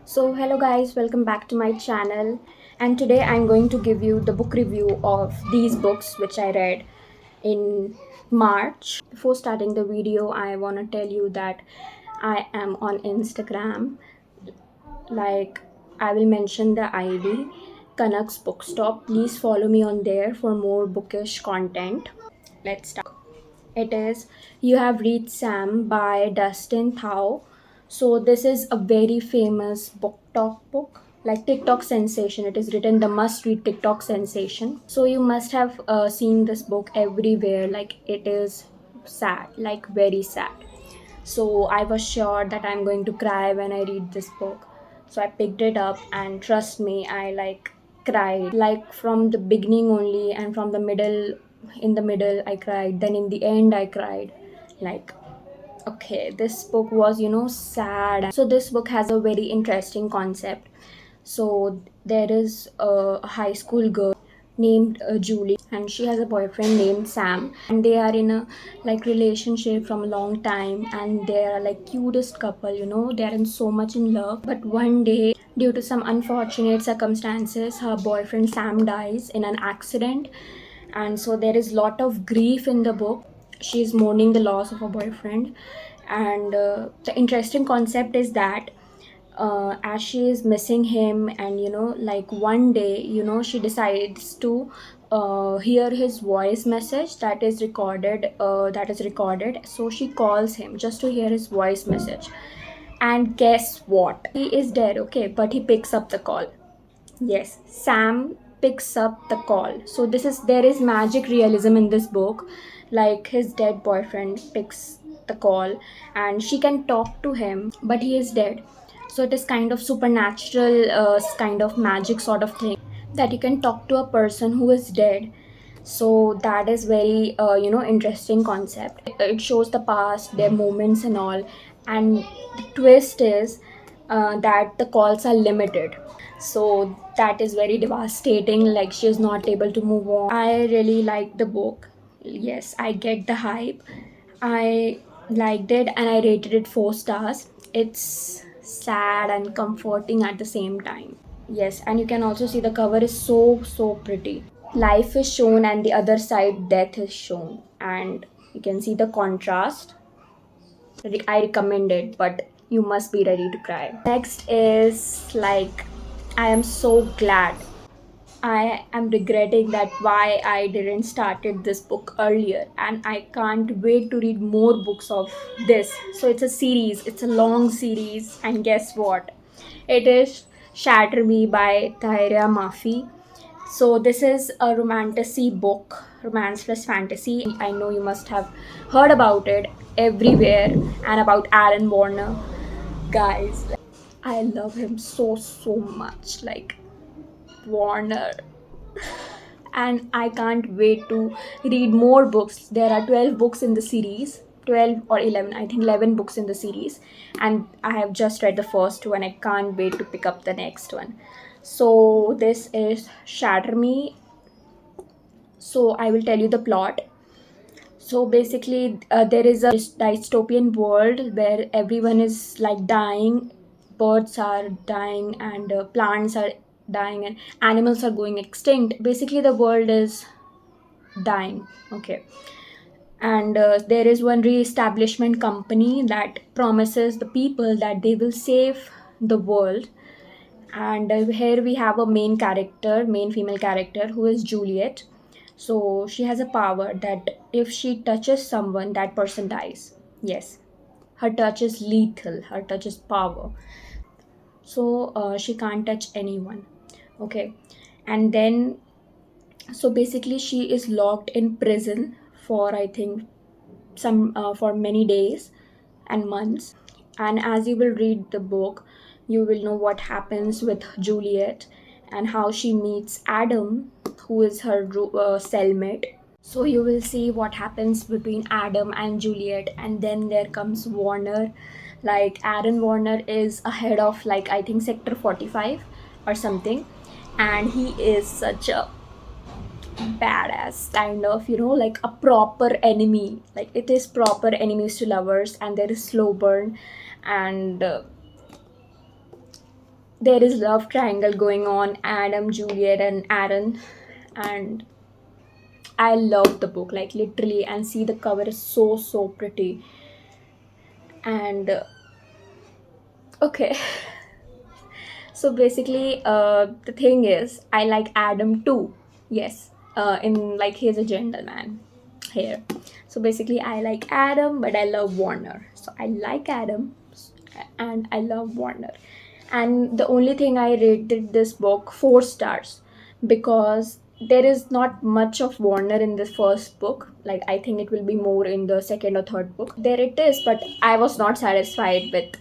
Hello guys, welcome back to my channel. And today I'm going to give you the book review of these books which I read in March. Before starting the video, I want to tell you that I am on Instagram. Like, I will mention the ID Kanak's Bookstop. Please follow me on there for more bookish content. Let's start. It is You Have Read Sam by Dustin Thau. So this is a very famous book talk book, like TikTok sensation. It is written the must read TikTok sensation. So you must have seen this book everywhere. Like it is sad, like very sad. So I was sure that I'm going to cry when I read this book. So I picked it up and trust me, I like cried. Like from the beginning only and from the middle, in the middle I cried. Then in the end I cried. Like okay, this book was, sad. So this book has a very interesting concept. So there is a high school girl named Julie, and she has a boyfriend named Sam, and they are in a like relationship from a long time, and they are like cutest couple. They are in so much in love. But one day, due to some unfortunate circumstances, her boyfriend Sam dies in an accident, and so there is lot of grief in the book. She's mourning the loss of her boyfriend, and the interesting concept is that as she is missing him, and like one day, she decides to hear his voice message that is recorded. So she calls him just to hear his voice message, and guess what, he is dead. Okay, but he picks up the call. Yes, Sam picks up the call. So there is magic realism in this book. Like his dead boyfriend picks the call and she can talk to him, but he is dead. So it is kind of supernatural, kind of magic sort of thing, that you can talk to a person who is dead. So that is very interesting concept. It shows the past, their moments and all. And the twist is that the calls are limited. So that is very devastating, like she is not able to move on. I really like the book. Yes, I get the hype. I liked it and I rated it 4 stars. It's sad and comforting at the same time. Yes, and you can also see the cover is so pretty. Life is shown and the other side death is shown, and you can see the contrast. I recommend it, but you must be ready to cry. Next is like, I am so glad, I am regretting that why I didn't started this book earlier, and I can't wait to read more books of this. So it's a series, it's a long series, and guess what? It is Shatter Me by Tahira Mafi. So this is a romantasy book, romance plus fantasy. I know you must have heard about it everywhere, and about Alan Warner. Guys, I love him so much. Like Warner, and I can't wait to read more books. There are 12 books in the series, 12 or 11, I think 11 books in the series, and I have just read the first one. I can't wait to pick up the next one. So, this is Shatter Me. So, I will tell you the plot. So basically, there is a dystopian world where everyone is like dying, birds are dying, and plants are dying, and animals are going extinct. Basically, the world is dying. Okay, and there is one re-establishment company that promises the people that they will save the world. And here we have a main female character, who is Juliet. So she has a power that if she touches someone, that person dies. Yes, her touch is lethal, her touch is power. So she can't touch anyone. Okay, and then, so basically she is locked in prison for, I think, some for many days and months. And as you will read the book, you will know what happens with Juliet and how she meets Adam, who is her cellmate. So you will see what happens between Adam and Juliet, and then there comes Warner. Like Aaron Warner is a head of, like, I think Sector 45 or something, and he is such a badass kind of, like a proper enemy. Like it is proper enemies to lovers, and there is slow burn, and there is love triangle going on, Adam, Juliet, and Aaron. And I love the book, like literally, and see the cover is so pretty. And okay, so basically, the thing is, I like Adam too. Yes, in like he's a gentleman here. So basically, I like Adam, but I love Warner. So I like Adam, and I love Warner. And the only thing I rated this book 4 stars because there is not much of Warner in this first book. Like I think it will be more in the second or third book. There it is, but I was not satisfied with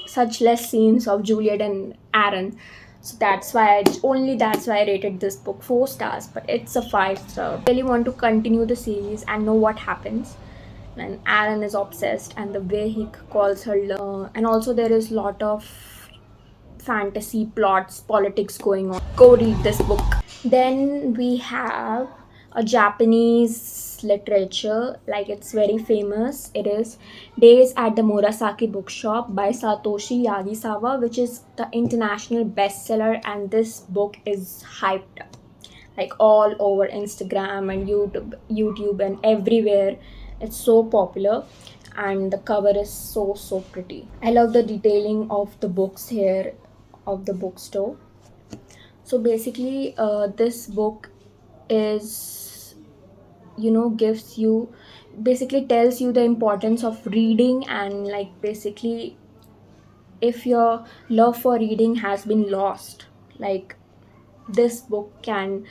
such less scenes of Juliet and Aaron. So that's why I rated this book 4 stars, but it's a 5 star. I really want to continue the series and know what happens. And Aaron is obsessed, and the way he calls her love, and also there is lot of fantasy plots, politics going on. Go read this book. Then we have a Japanese literature, like it's very famous. It is Days at the Murasaki Bookshop by Satoshi Yagisawa, which is the international bestseller, and this book is hyped up like all over Instagram and YouTube and everywhere. It's so popular, and the cover is so pretty. I love the detailing of the books here of the bookstore. So basically, this book is, gives you, basically tells you the importance of reading, and like basically if your love for reading has been lost, like this book can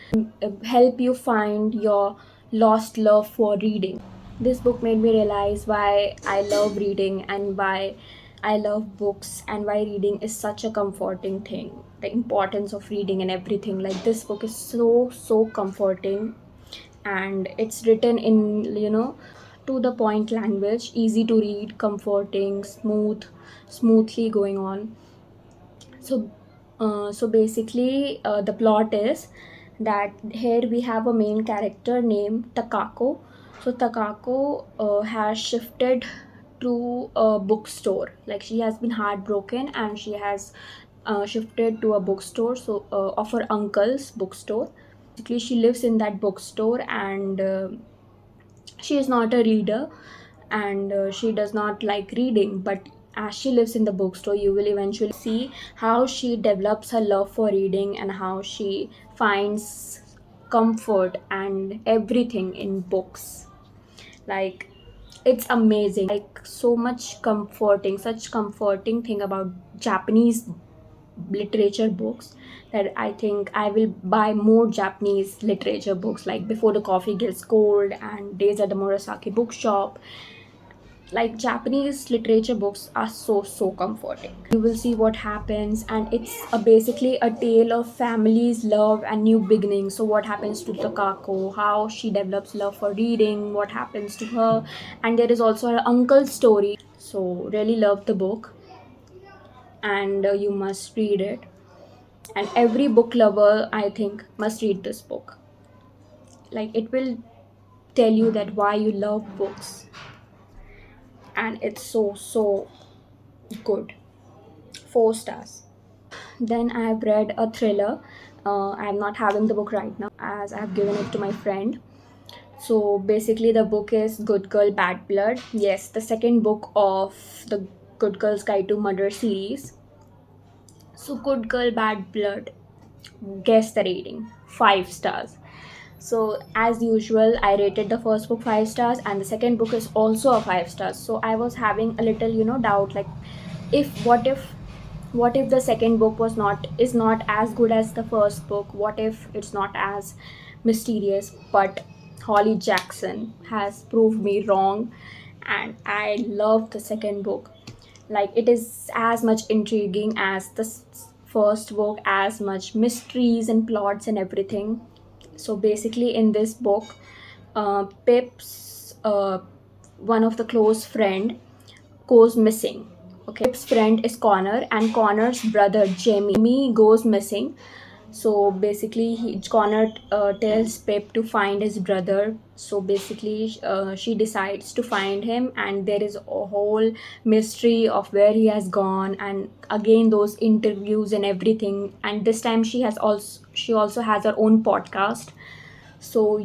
help you find your lost love for reading. This book made me realize why I love reading and why I love books and why reading is such a comforting thing. The importance of reading and everything. Like this book is so comforting, and it's written in, to the point language, easy to read, comforting, smoothly going on. So basically, the plot is that here we have a main character named Takako. So Takako has shifted to a bookstore. Like she has been heartbroken, and she has shifted to a bookstore, so of her uncle's bookstore. Basically, she lives in that bookstore, and she is not a reader, and she does not like reading, but as she lives in the bookstore, you will eventually see how she develops her love for reading and how she finds comfort and everything in books. Like it's amazing, like so much comforting, such comforting thing about Japanese literature books, that I think I will buy more Japanese literature books, like Before the Coffee Gets Cold and Days at the Murasaki Bookshop. Like Japanese literature books are so comforting. You will see what happens, and it's basically a tale of families, love, and new beginnings. So what happens to Takako, how she develops love for reading, what happens to her, and there is also her uncle's story. So really love the book, and you must read it. And every book lover, I think, must read this book. Like it will tell you that why you love books, and it's so good. 4 stars. Then I have read a thriller. I'm not having the book right now as I have given it to my friend. So basically, the book is Good Girl Bad Blood. Yes, the second book of the Good Girl's Guide to Murder series. So, Good Girl Bad Blood. Guess the rating, 5 stars. So as usual, I rated the first book 5 stars, and the second book is also a 5 stars. So I was having a little, doubt, like if what if the second book is not as good as the first book? What if it's not as mysterious? But Holly Jackson has proved me wrong, and I love the second book. Like it is as much intriguing as the first book, as much mysteries and plots and everything. So basically, in this book, Pip's one of the close friend goes missing. Okay, Pip's friend is Connor, and Connor's brother Jamie goes missing. So basically, Connor tells Pip to find his brother. So basically, she decides to find him, and there is a whole mystery of where he has gone, and again those interviews and everything. And this time, she also has her own podcast. So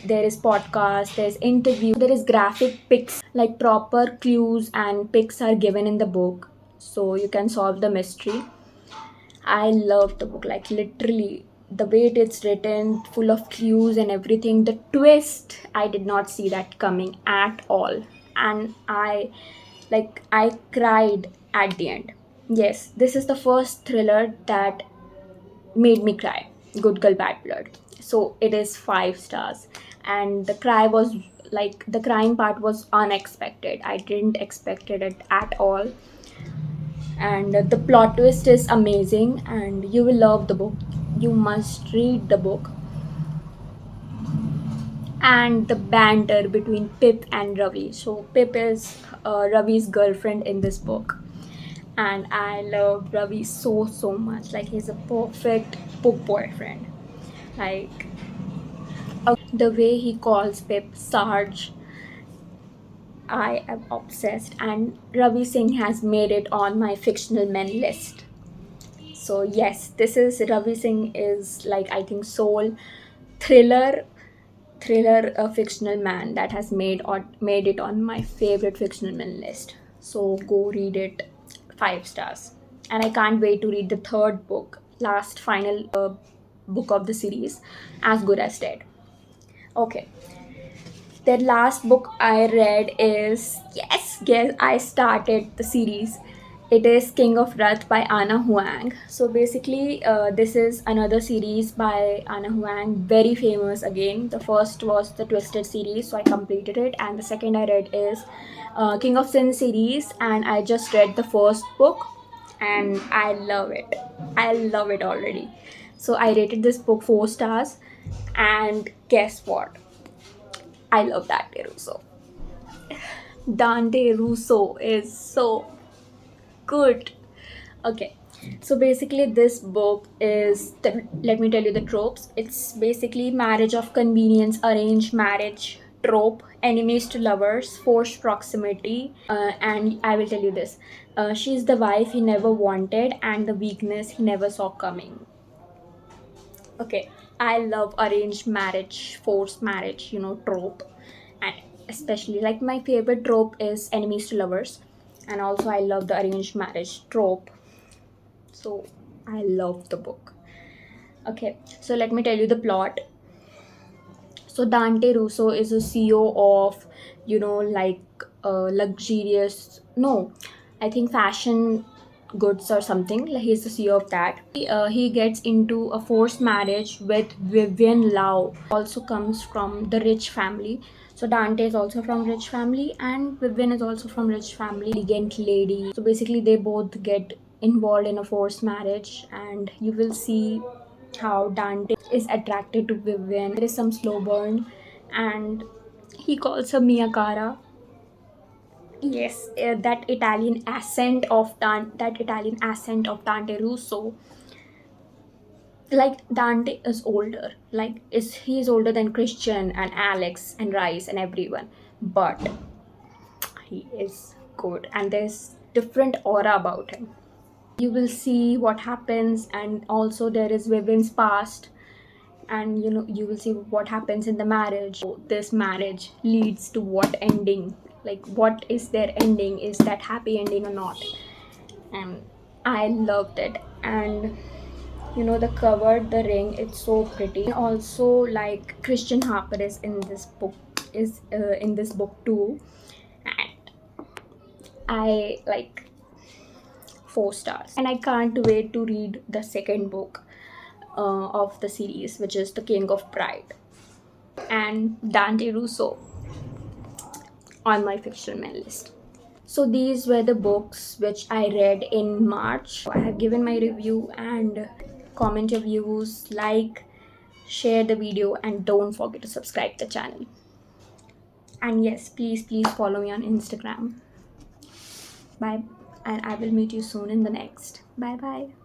there is podcast, there's interview, there is graphic pics, like proper clues and pics are given in the book, so you can solve the mystery. I love the book, like literally the way it's written, full of clues and everything. The twist, I did not see that coming at all. And I cried at the end. Yes, this is the first thriller that made me cry. Good Girl Bad Blood. So it is 5 stars. And the crying part was unexpected. I didn't expect it at all, and the plot twist is amazing, and you will love the book. You must read the book. And the banter between Pip and Ravi. So Pip is Ravi's girlfriend in this book, and I love Ravi so much. Like, he's a perfect book boyfriend. Like, the way he calls Pip Sarge, I am obsessed. And Ravi Singh has made it on my fictional men list. So yes, this is Ravi Singh is, like, I think soul thriller a fictional man that has made it on my favorite fictional man list. So go read it, 5 stars. And I can't wait to read the third book, last final book of the series, As Good as Dead. Okay, the last book I read is, yes, I started the series. It is King of Wrath by Anna Huang. So basically, this is another series by Anna Huang, very famous again. The first was the Twisted series, so I completed it, and the second I read is King of Sin series, and I just read the first book, and I love it. I love it already. So I rated this book 4 stars, and guess what? I love Dante Russo. Dante Russo is so good. Okay, so basically, this book is let me tell you the tropes. It's basically marriage of convenience, arranged marriage trope, enemies to lovers, forced proximity, and I will tell you this. She's the wife he never wanted, and the weakness he never saw coming. Okay, I love arranged marriage, forced marriage, trope. And especially, like, my favorite trope is enemies to lovers. And also, I love the arranged marriage trope. So, I love the book. Okay, so let me tell you the plot. So, Dante Russo is a CEO of, like, luxurious, no, I think fashion goods or something. Like, he's the CEO of that. He gets into a forced marriage with Vivian Lau, also comes from the rich family. So Dante is also from rich family, and Vivian is also from rich family, elegant lady. So basically, they both get involved in a forced marriage, and you will see how Dante is attracted to Vivian. There is some slow burn, and he calls her Mia Cara. Yes, that Italian accent of Dante Russo. Like, Dante is older. Like, is he is older than Christian and Alex and Rice and everyone, but he is good, and there's different aura about him. You will see what happens, and also there is Vivian's past, and you will see what happens in the marriage. So this marriage leads to what ending, like, what is their ending, is that happy ending or not. And I loved it. And the cover, the ring, it's so pretty. And also, like, Christian Harper is in this book, too. And I like 4 stars, and I can't wait to read the second book of the series, which is The King of Pride, and Dante Russo on my fictional man list. So these were the books which I read in March. I have given my review, and comment your views, like, share the video, and don't forget to subscribe the channel. And yes, please follow me on Instagram. Bye, and I will meet you soon in the next. Bye bye.